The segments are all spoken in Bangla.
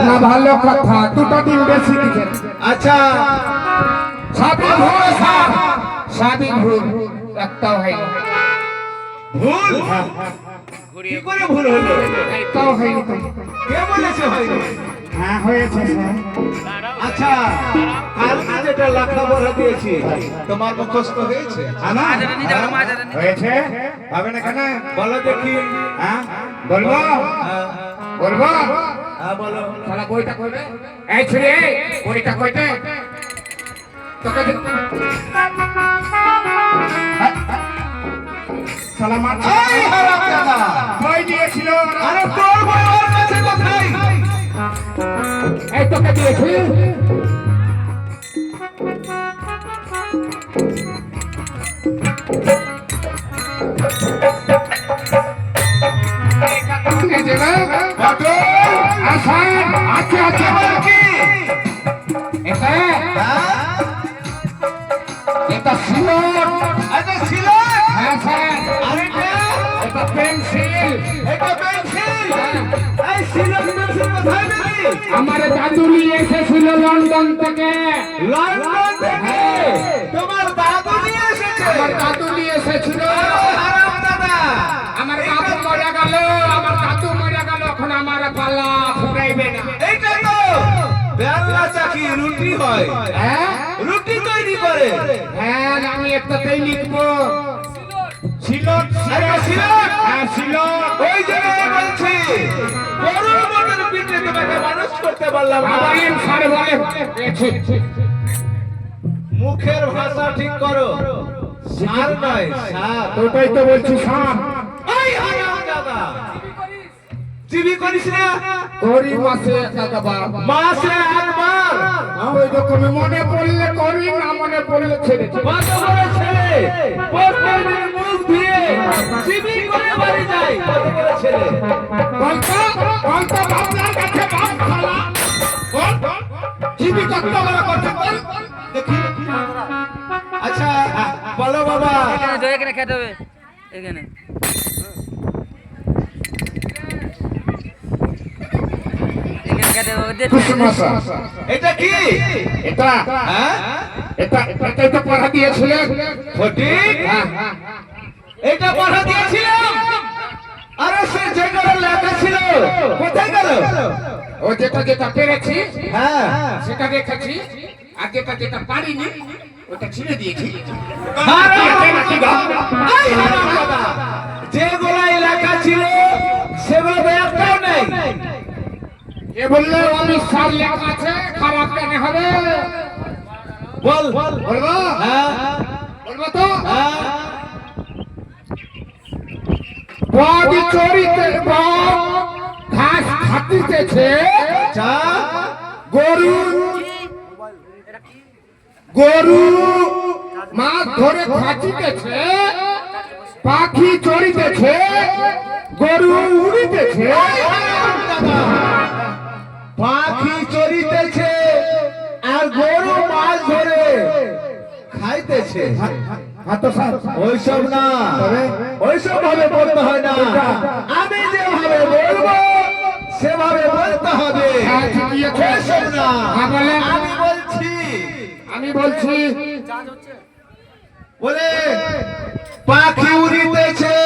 না ভালো কথা, দুটো দিন বেশি দিচ্ছেন। আচ্ছা সবই ভুল স্যার, সবই ভুল, একটাও হয়নি। ভুল কি করে ভুল হলো? একটাও হয়নি তো। কে বলেছে হয়নি? হ্যাঁ হয়েছে স্যার। আচ্ছা কালকে যেটা লেখাপড়া দিয়েছি তোমার মুখস্থ হয়েছে? হয়েছে হবে না কেন? বলো দেখি। হ্যাঁ বলবো হ্যাঁ, বলবো। হ্যাঁ বলো। শালা বইটা কইবে, এই ছেলে বইটা কইতে তোকে শালা মার এই হারামজাদা, বই দিয়েছিল। আরে তোর বই ওর কাছে কোথায়? এই তোকে দিয়েছি। এই যে না, আসান, আছে আছে বল কি? এটা এটা সিলট। আচ্ছা ছিল। হ্যাঁ স্যার। আরেকটা এটা পেন্সিল। এটা পেন্সিল। এই সিলক পেন্সিল কোথায় পেলি? আমার দাদু নিয়ে এসেছিল লন্ডন থেকে। লন্ডন থেকে? তোমার দাদু নিয়ে এসেছে? আমার দাদু নিয়ে এসেছিল। হারামজাদা, আমার দাদু মরে গেল, আমার দাদু মরে গেল, এখন আমার পালা ফুরাইবে না। এইটা তো বেলনা চাকি রুটি হয়। হ্যাঁ রুটি তৈরি করে। হ্যাঁ আমি একটাতেই লিখবো সিলট। আরে সিলট? হ্যাঁ সিলট। ওই জায়গায় বলছি গরুর মতন পিঠে তোমাকে মানুষ করতে পারলাম না। বলেন স্যার বলেন। মুখের ভাষা ঠিক করো। সার নয় সার। ওটাই তো বলছি সাপ। এই হারামজাদা, চিবি করিস না? করি মাসে একবার। মাসে একবার? ওই রকমই মনে পড়লে করি, না মনে পড়লে ছেড়ে দিই। কত বড় ছেলে, প্রত্যেকদিন মুখ ধুয়ে চিবি করে বাড়ি যায়। কত বড় ছেলে। বলতো বলতো বাপলার কাছে বাপ খালা বল জীবি কত বড় করছে বল দেখি। আচ্ছা বলো বাবা। এখানে খেতে হবে এখানে। এখানে খেতে হবে। কুসুমাসা এটা কি? এটা হ্যাঁ এটাই তো পড়া দিয়েছিলেন। সঠিক। হ্যাঁ এটা পড়া দিয়েছিলাম। আরে সে যেটা লেখা ছিল কোথায় গেল? ও যেটা যেটা পেরেছি হ্যাঁ সেটা রেখেছি, আর যেটা যেটা পারিনি ওটা ছিঁড়ে দিয়েছি। যেগুলাই লেখা ছিল সেগুলো তো একটাও নেই। এ বললে আমি সব লেখা আছে, খারাপ কেন হবে? বল বলবো হ্যাঁ বলবো তো। হ্যাঁ বদ চরিতে ঘাস খাটিতেছে, চা গরু গরু মাছ ধরে খাচিতেছে, পাখি চড়িতেছে, গরু উড়িতেছে। পাখি চড়িতেছে আর গরু মাছ ধরে খাইতেছে। হ্যাঁ তো স্যার ওইসব না, ওইসব ভাবে বলতে হয় না। আমি যেভাবে বলবো সেভাবে বলতে হবে। হ্যাঁ, ঠিকই আছে। ওইসব না, হ্যাঁ, বলেন। আমি বলছি বলে পাখি উড়িতেছে,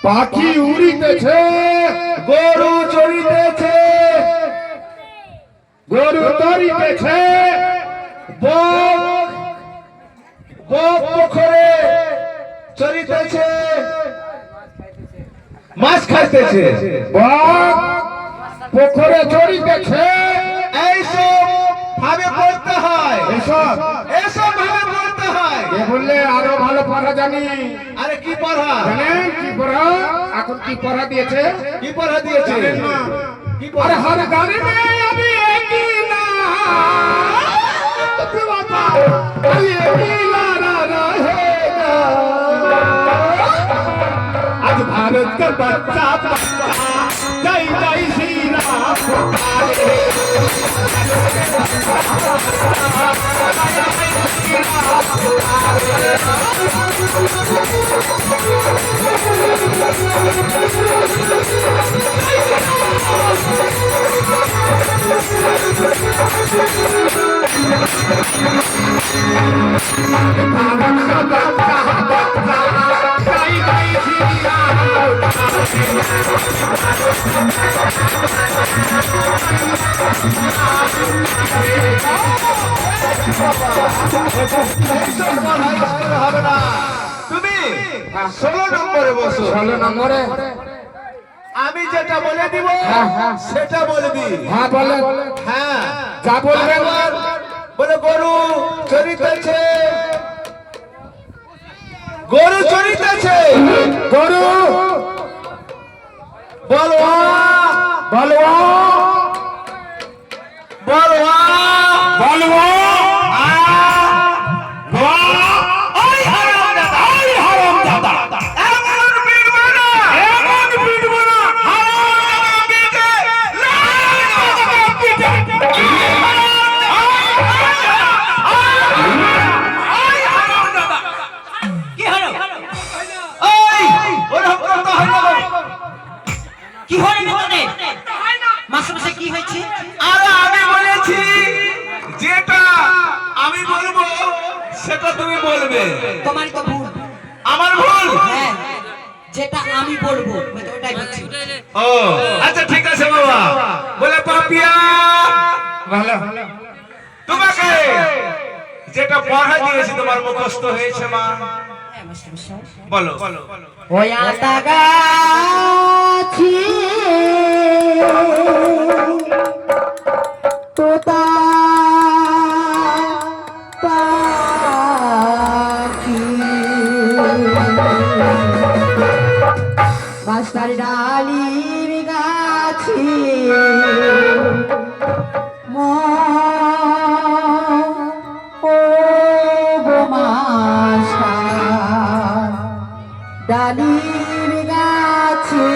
পাখি উড়িতেছে, গরু চড়িতেছে, গরু তরিতেছে, বক বক পুকুরে চড়িতেছে, মাছ খাইতেছে। বক পুকুরে চড়িতেছে। এইসব ভাবে বলতে হয়। এসব এসব ভাবে বলতে হয়। এ বললে আরো ভালো পড়া জানি। আরে কি পড়া? জানেন কি পড়া? এখন কি পড়া দিয়েছে? কি পড়া দিয়েছে? জানেন না? কি अरे পড়া? हर गाने में अभी एक ही ना ये ला रहेगा। आज भारत का बच्चा जय जय श्री राम पुकारे। হাই স্কুল হবে না, তুমি 16 নম্বরে বসো। 16 নম্বরে আমি যেটা বলে দিব সেটা বলবি। হ্যাঁ বলে হ্যাঁ যা বলবেন। বলে গরু চরিতেছে, গরু চরিতেছে, গরু বলওয়া বলওয়া বলওয়া বলওয়া কি হলো তোদের মাসে কি হয়েছে? আরে আমি বলেছি যেটা আমি বলবো সেটা তুমি বলবে। তোমার তো ভুল। আমার ভুল? হ্যাঁ, যেটা আমি বলবো আমি তো ওটাই বলছি। ও আচ্ছা ঠিক আছে বাবা। বলে পাপিয়া ভালো তোমাকে যেটা পড়া দিয়েছি তোমার মুখস্থ হয়েছে মা? হ্যাঁ মাস্টারমশাই। বলো। ওই আতা গাছি তোতা পাখি মাস্টার ডালির গাছি ও গো মাস্টার ডালির গাছে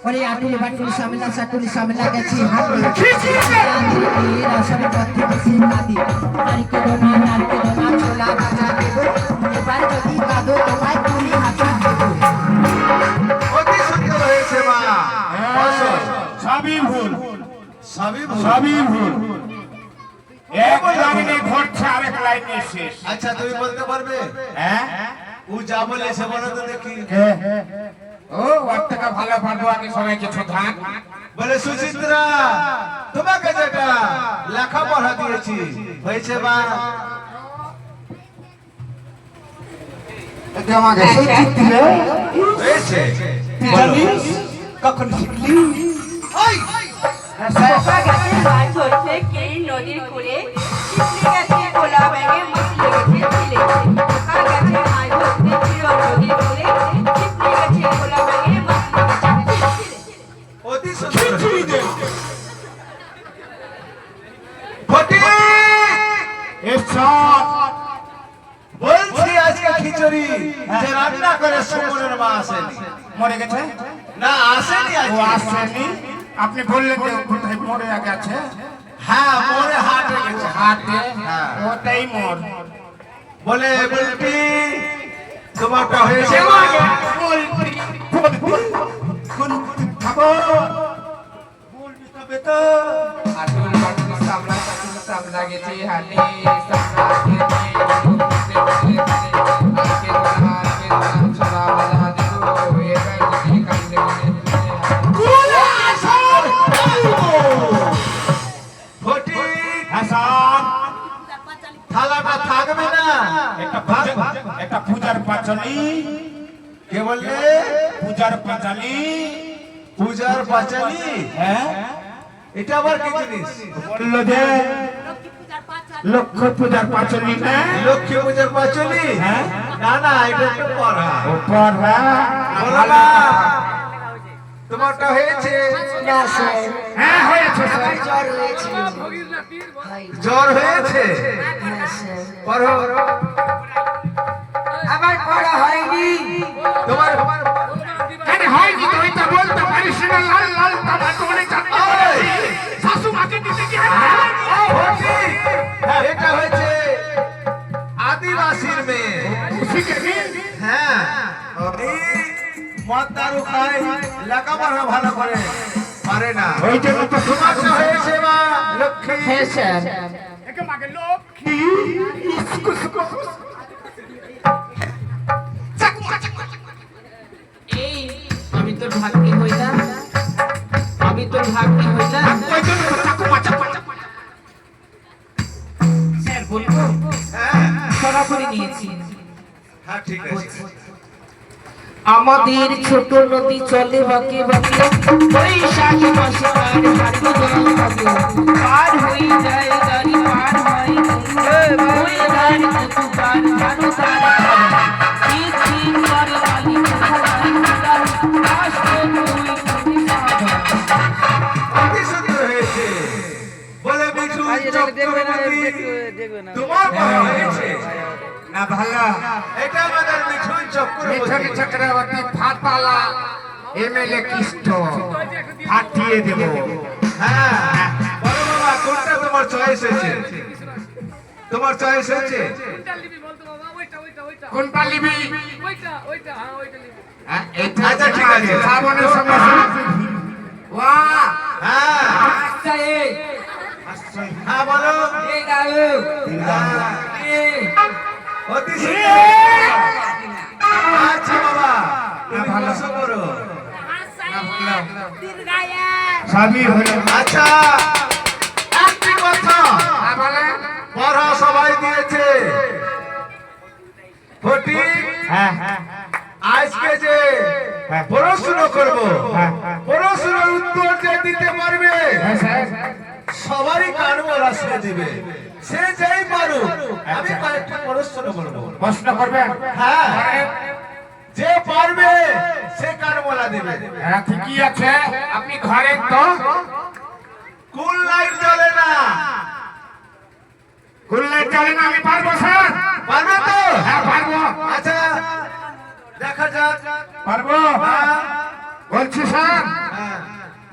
ওরে আটুল বাটুল সামলা সাটুল সামলা গেছি হাতি এর আসামে পথে বেশি নাদি নারকেল না ছোলা ভাজা দেব এবার যদি কাঁদো তোমায় তুলি হাঁটা দেব অতি সুন্দর হয়েছে মা সবই ভুল সবই ভুল। সবই ভুল এক লাইনে ঘটছে আরেক লাইনে শেষ আচ্ছা তুমি বলতে পারবে হ্যাঁ ও যা বলেছে বলো তো দেখি ও ওর থেকে ভালো পারবো আমি সবাই কিছু ধান বলে সুচিত্রা তোমাকে যেটা লেখাপড়া দিয়েছি হয়েছে মা আমাকে সুচিত্রা হয়েছে জানিস কখন শিখলি পোকা গাছে মাছ ধরছে কে নদীর কূলে শিপলি গাছে কোলা ব্যাঙে মাছ লেগেছে ছিলে পোকা গাছে মাছ ধরছে ছিল নদীর কূলে শিপলি গাছে কোলা ব্যাঙে মাছ লেগেছে ছিলে অতি সুন্দর খিচুড়ি দে ফটিক এসব বলছি আজকে খিচুড়ি যে রান্না করে সুমনের মা আসেনি মরে গেছে না আসেনি ও আজকে আসেনি আপনি বললেন যে কোথায় মরে গেছে হ্যাঁ মরে হাটে গেছে হাতে হ্যাঁ। ওটাই মোর বলে বলবি তোমারটা হয়েছে কোন খাবো বলবি তবে তো আটুল বাটুল সামলা সাটুল সামলা গেছে হাটে সামলা গেছে আজকে নাম ছোলা ভাজা দেবো এবার যদি কান্দে ফটিক হাসান থালাটা থাকবে না একটা পূজার পাঁচালি কে বললে পূজার পাঁচালি পূজার পাঁচালি হ্যাঁ এটা আবার কি জিনিস বললো যে লক্ষ্য পূজার পাঁচালি না লক্ষ্মী পূজার পাঁচালি হ্যাঁ না না এটা একটু পড়া উপর বলো না তোমারটা হয়েছে হ্যাঁ হয়েছে স্যার জ্বর হয়েছিল জ্বর হয়েছে পড়ো আবার পড়া হয়নি তোমার আরে হয়নি তো এটা বলতে পারিস না লাল লাল টমাটোরে চাটনি শাশু মাকে দিতে কি ফটিক, এটা হয়েছে আদিবাসীর মেয়ে শিখে হ্যাঁ এই মদ দারু খায় লেখাপড়া ভালো করে পারে না ওই জন্য তো তোমারটা হয়েছে মা লক্ষ্মী হ্যাঁ স্যার একে মাকে লক্ষ্মী এই আমি তোর ভাগ্যে হইলাম আমি তোর ভাগ্যে হইলাম ওই জন্য তো চাকু মাচা মাচা স্যার বলবো হ্যাঁ সরা করে নিয়েছি হ্যাঁ ঠিক আছে আমাদের ছোট নদী চলে বাঁকে বাঁকে বৈশাখ মাসে আর ভাগ্য জল থাকে পার হয়ে যায় গাড়ি পার হয় ওই গাড়ি কত পার জানো তার ঠিক ঠিক করে মালি অতি সুন্দর হয়েছে বলে মিঠু চক্রবর্তী তোমার পড়া হয়েছে না ভালো এটা আমাদের মিঠুন মিঠুন চক্রবর্তী চক্রবর্তী ফাটালা এমএলএ কৃষ্ণ ফাটিয়ে দেব হ্যাঁ বলো বাবা কোনটা তোমার চয়েস হয়েছে তোমার চয়েস হয়েছে কোনটা নিবি হ্যাঁ, এটা আচ্ছা, ঠিক আছে। শ্রাবণের সঙ্গে বাহ হ্যাঁ আচ্ছা এই হ্যাঁ বলো এই গালো হ্যাঁ। অতি সুন্দর। আচ্ছা বাবা তুমি ভালো। বসো করো সবই হলো আচ্ছা একটি কথা বলে পড়া সবাই দিয়েছে ফটিক হ্যাঁ হ্যাঁ আজকে যে হ্যাঁ। প্রশ্ন করব হ্যাঁ। প্রশ্নের উত্তর যে দিতে পারবে হ্যাঁ স্যার সবারই কানও রাস্তা দিবে সে যেই পারুক আমি কয়েকটা প্রশ্ন করবো প্রশ্ন করবেন হ্যাঁ যে পারবে সে কানমলা দিবে হ্যাঁ ঠিকই আছে আপনি ঘরে তো কোন লাইট জ্বলে না খুললে চলে না আমি পারবো স্যার পারবে তো হ্যাঁ পারবো আচ্ছা দেখা যাক পারবো হ্যাঁ, বলছি স্যার হ্যাঁ।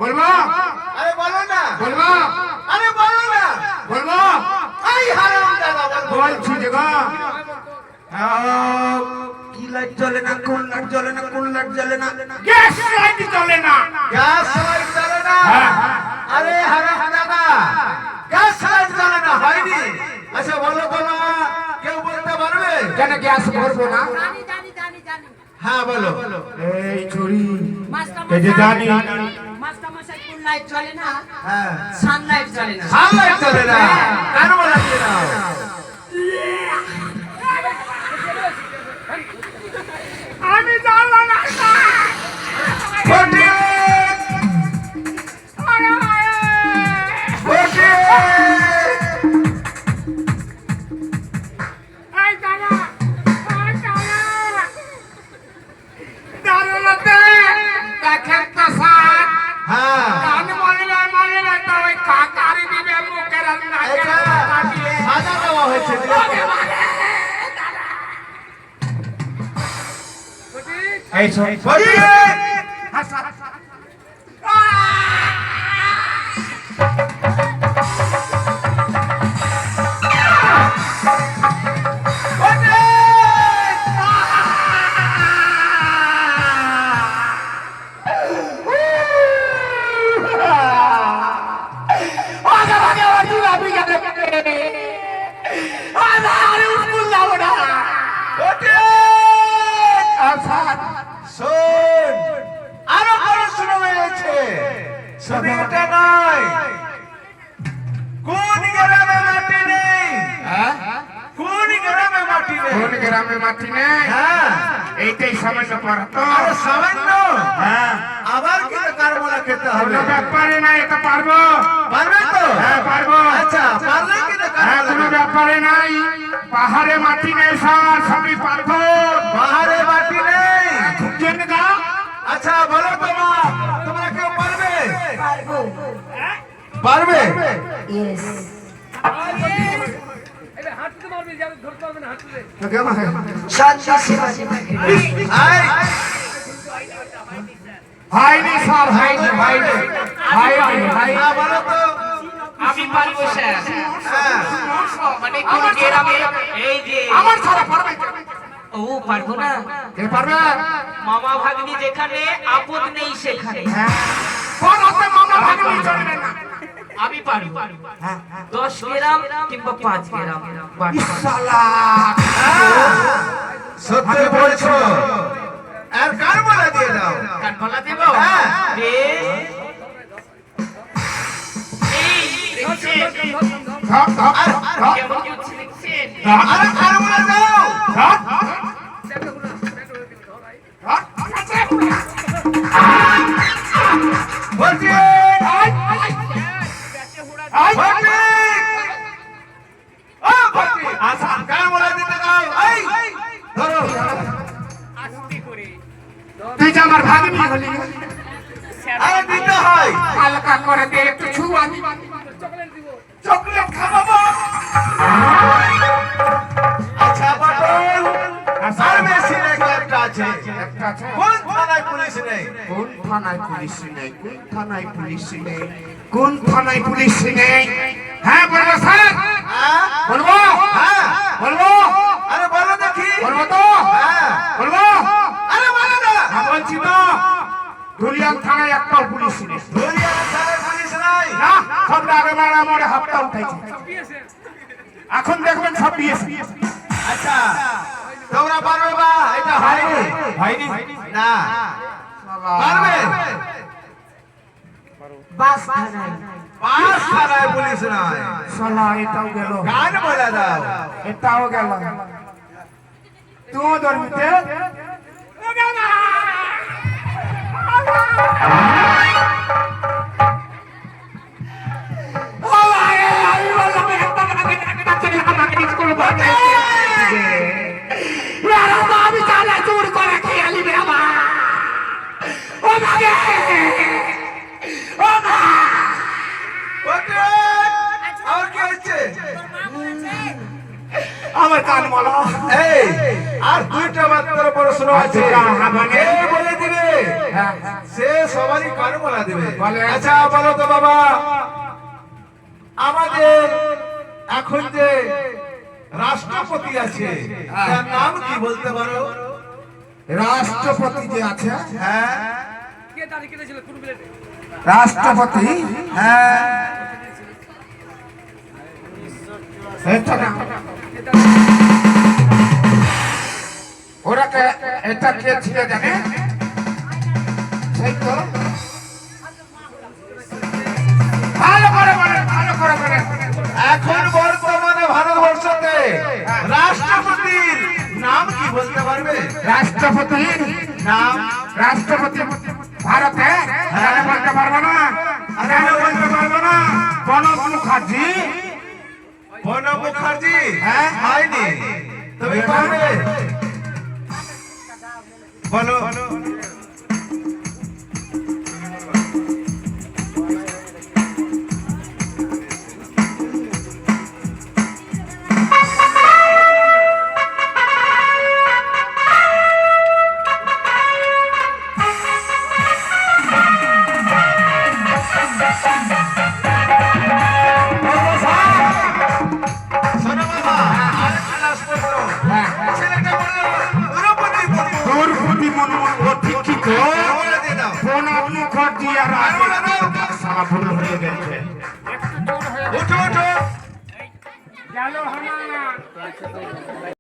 বলবো আরে বলো না বলবো আরে বলো না বলবো এই হারামজাদা বলবো বলছি যে গো কি লাইট জ্বলে না কোন লাইট জ্বলে না কোন লাইট জ্বলে না গ্যাস লাইট জ্বলে না গ্যাস লাইট জ্বলে না হ্যাঁ। আরে হারামজাদা গ্যাস লাইট জ্বলে না হয়নি আচ্ছা বলো বলো কেউ বলতে পারবে কেন গ্যাস ভরবো না জানি জানি জানি জানি হ্যাঁ বলো এই চুরি মাস্টার এই যে জানি মাস্টার মশাই কোন লাইট জ্বলে না হ্যাঁ সানলাইট জ্বলে না সানলাইট জ্বলে না কেন বলাচ্ছি না আমি জানলা না ফটিক ফটিক এই দাদা দারুণতে দেখেন তো স্যার হ্যাঁ গান মনে না তো ওই কাকারি দিবে মুখের এটা সাজা দেওয়া হয়েছে এই ফটিক শোন আরো পড়াশোনা হয়েছে শুধু এটা নয় কোন গ্রামে মাটি নেই কোন গ্রামে মাটি নেই কোন গ্রামে মাটি নেই হ্যাঁ এইটাই সামান্য পারতো আরে সামান্য হ্যাঁ আবার কি কারমলা খেতে হবে কোনো ব্যাপারে না এটা পারবো পারবে তো হ্যাঁ পারবো আচ্ছা পারলে কি হ্যাঁ কোনো ব্যাপারে নাই পাহাড়ে মাটি নেই স্যার সবই পাথর বাহারে মাটি নেই কেন গা আচ্ছা বলো তোমরা কেউ পারবে পারবো পারবে ইয়েস শান্তি সেবা সেবা আই হয়নি স্যার হয়নি হয়নি হয়নি হয়নি না বলো তো আমি পারবো স্যার হ্যাঁ মানে কোন গ্রামে এই যে আমার ছাড়া পারবে ও পারবো না কে পারবে মামা ভাগ্নি যেখানে আপদ নেই সেখানে কোন হাতে মামলা ভাগনি চলবে না আমি পারবো 10 গ্রাম কিংবা 5 গ্রাম বাট শালা সত্যি বলছো আর কারমলা দিয়ে দাও কান বলা দেব হ্যাঁ। বেশ এই দেখছেন ধর ধর ধর কেমন করছে দেখছেন আরে কারমলা দাও ধর বলছি আচ্ছা কারমলা দিতে দাও এই ধরো তুই যে আমার ভাগনি হলি আরে দিতে হয় হালকা করে দে একটু ছুয়া চকলেট খাবো আচ্ছা পটল আর বেশি একটা আছে একটা আছে কোন থানায় পুলিশ নেই কোন থানায় পুলিশ নেই কোন থানায় পুলিশ নেই কোন থানায় পুলিশ নেই হ্যাঁ বলবো স্যার হ্যাঁ বলবো হ্যাঁ বলবো আরে বলো দেখি বলবো তো হ্যাঁ বলবো আরে বলো না হ্যাঁ বলছি তো ধুলিয়ান থানায় একটাও পুলিশ নেই ধুলিয়ান থানায় পুলিশ নাই না সব আগে মারা মরে হাতটা উঠাইছে এখন দেখবেন সব বিয়েছে আচ্ছা তোমরা পারবে বা এটা হয়নি হয়নি না পারবে বাস থানায় পাঁচ থানায় পুলিশ নাই শালা এটাও গেল গান বলে দাও এটাও গেল তুই ধর্মিতে আমি চালা চুর করে খেয়ালি বাবা ও মাগে ও মা আর কি হচ্ছে আমার কান মালা এই আর দুইটা মাত্র প্রশ্ন আছে আচ্ছা, হ্যাঁ, মানে? কে বলে দিবে সে সবারই কান বলা দেবে। বলে। আচ্ছা বলো তো বাবা, আমাদের এখন যে রাষ্ট্রপতি আছে তার নাম কি বলতে পারো? রাষ্ট্রপতি যে আছে, হ্যাঁ রাষ্ট্রপতি, হ্যাঁ এটা না, ওরাকে এটা কে ছিল জানে? সেই তো ভালো করে বলেন, ভালো করে বলেন। এখন বর্তমানে ভারতবর্ষতে রাষ্ট্রপতির নাম কি বলতে পারবে? রাষ্ট্রপতির নাম রাষ্ট্রপতি ভারতে কেন বলতে পারবো না? কেন বলতে পারবো না? প্রণব মুখার্জি। প্রণব মুখার্জি হ্যাঁ। হয়নি, তুমি পারবে? বলো। শোনো বাবা, আরেকটা last প্রশ্ন। ছেলেটা বললো দ্রৌপদী মুর্মু। দ্রৌপদী মুর্মু অধিষ্ঠিত বলে দিয়ে দাও। প্রণব মুখার্জি আর আর বলে দাও। সারা ভুল হয়ে গেছে। উঠো উঠো। গেল আমার